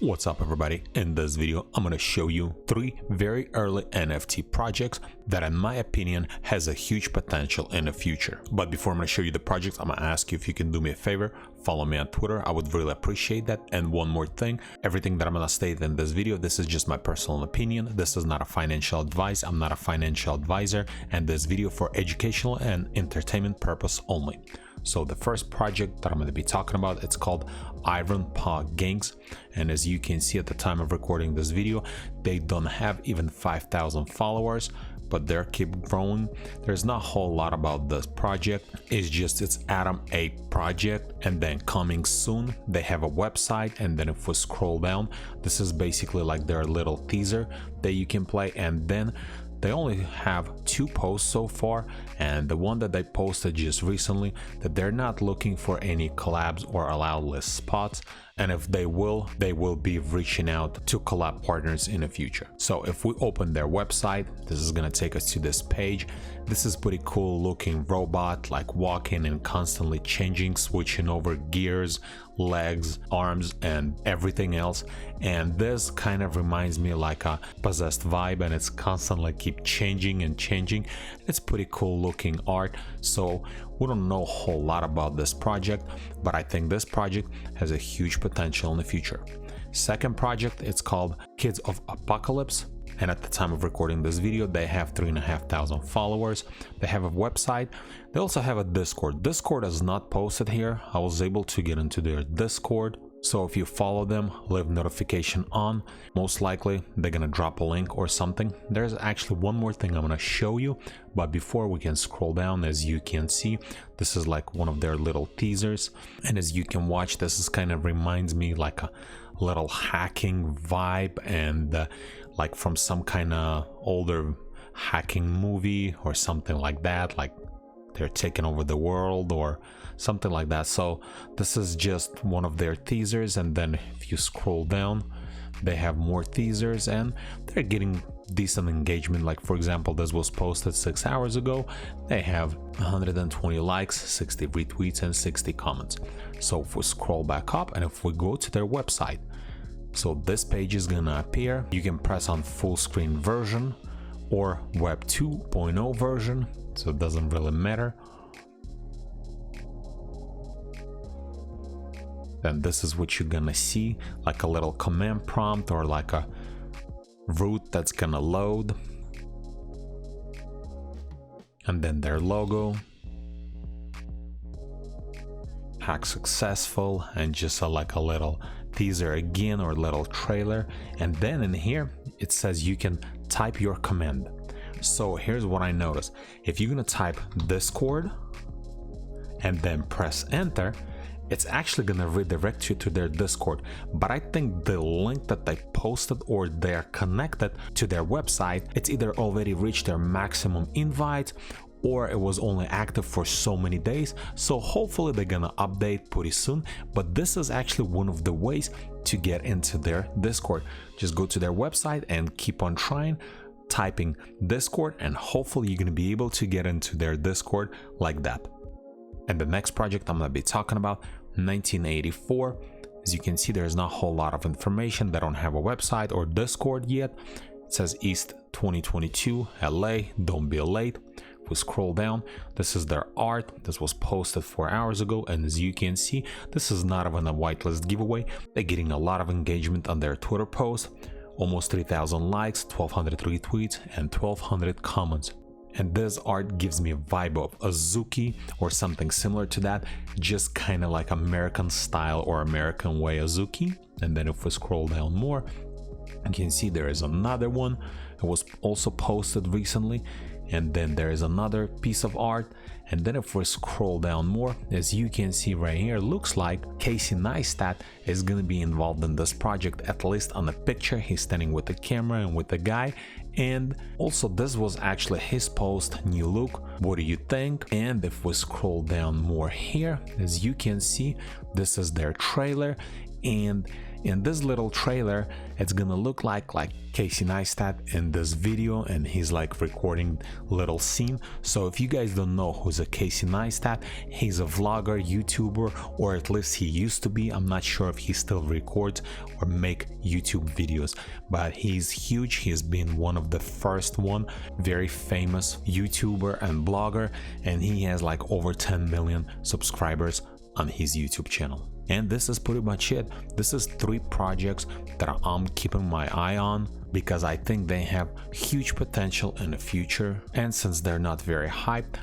What's up everybody? In this video I'm going to show you 3 very early NFT projects that in my opinion has a huge potential in the future. But before I'm going to show you the projects, I'm going to ask you if you can do me a favor, follow me on Twitter. I would really appreciate that. And one more thing, everything that I'm going to state in this video, this is just my personal opinion. This is not a financial advice. I'm not a financial advisor, and this video for educational and entertainment purpose only. So the first project that I'm going to be talking about, it's called IronPog Games, and as you can see at the time of recording this video, they don't have even 5,000 followers, but they keep growing. There's not a whole lot about this project. It's Atom 8 project, and then coming soon they have a website. And then if we scroll down, this is basically like their little teaser that you can play. And then they only have 2 posts so far, and the one that they posted just recently, that they're not looking for any collabs or allowed list spots, and if they will be reaching out to collab partners in the future. So if we open their website, this is gonna take us to this page. This is pretty cool looking robot, like walking and constantly changing, switching over gears, legs, arms, and everything else. And this kind of reminds me like a possessed vibe, and it's constantly keep changing and changing. It's pretty cool looking art. So we don't know a whole lot about this project, but I think this project has a huge potential in the future. Second project, it's called Kids of Apocalypse, and at the time of recording this video they have 3,500 followers. They have a website. They also have a Discord. Discord is not posted here. I was able to get into their Discord, so if you follow them, leave notification on, most likely they're gonna drop a link or something. There's actually one more thing I'm gonna show you, but before we can scroll down, as you can see, this is like one of their little teasers, and as you can watch, this is kind of reminds me like a little hacking vibe, and like from some kind of older hacking movie or something like that, like they're taking over the world or something like that. So this is just one of their teasers, and then if you scroll down, they have more teasers and they're getting decent engagement. Like for example, this was posted 6 hours ago. They have 120 likes, 60 retweets, and 60 comments. So if we scroll back up and if we go to their website, so this page is gonna appear. You can press on full screen version or web 2.0 version, so it doesn't really matter. Then this is what you're gonna see, like a little command prompt or like a route that's gonna load, and then their logo, hack successful, and just like a little teaser again or little trailer. And then in here it says you can type your command. So here's what I noticed: if you're gonna type Discord and then press enter, it's actually gonna redirect you to their Discord. But I think the link that they posted or they're connected to their website, it's either already reached their maximum invite or it was only active for so many days. So hopefully they're gonna update pretty soon. But this is actually one of the ways to get into their Discord. Just go to their website and keep on trying, typing Discord, and hopefully you're gonna be able to get into their Discord like that. And the next project I'm gonna be talking about, 1984. As you can see, there's not a whole lot of information. They don't have a website or Discord yet. It says East 2022 LA, don't be late. If we scroll down, this is their art. This was posted 4 hours ago, and as you can see, this is not even a whitelist giveaway. They're getting a lot of engagement on their Twitter post, almost 3,000 likes, 1,200 retweets, and 1,200 comments. And this art gives me a vibe of Azuki or something similar to that, just kind of like American style or American way Azuki. And then if we scroll down more, you can see there is another one. It was also posted recently, and then there is another piece of art. And then if we scroll down more, as you can see right here, looks like Casey Neistat is going to be involved in this project, at least on the picture. He's standing with the camera and with the guy. And also this was actually his post, new look, what do you think? And if we scroll down more here, as you can see, this is their trailer, and In this little trailer, it's gonna look like Casey Neistat in this video, and he's like recording little scene. So if you guys don't know who's a Casey Neistat, he's a vlogger, YouTuber, or at least he used to be. I'm not sure if he still records or make YouTube videos, but he's huge. He's been one of the first very famous YouTuber and blogger, and he has like over 10 million subscribers on his YouTube channel. And this is pretty much it. This is 3 projects that I'm keeping my eye on because I think they have huge potential in the future. And since they're not very hyped,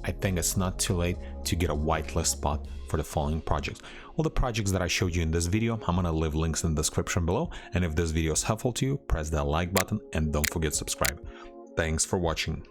I think it's not too late to get a whitelist spot for the following projects. All the projects that I showed you in this video, I'm gonna leave links in the description below. And if this video is helpful to you, press that like button and don't forget to subscribe. Thanks for watching.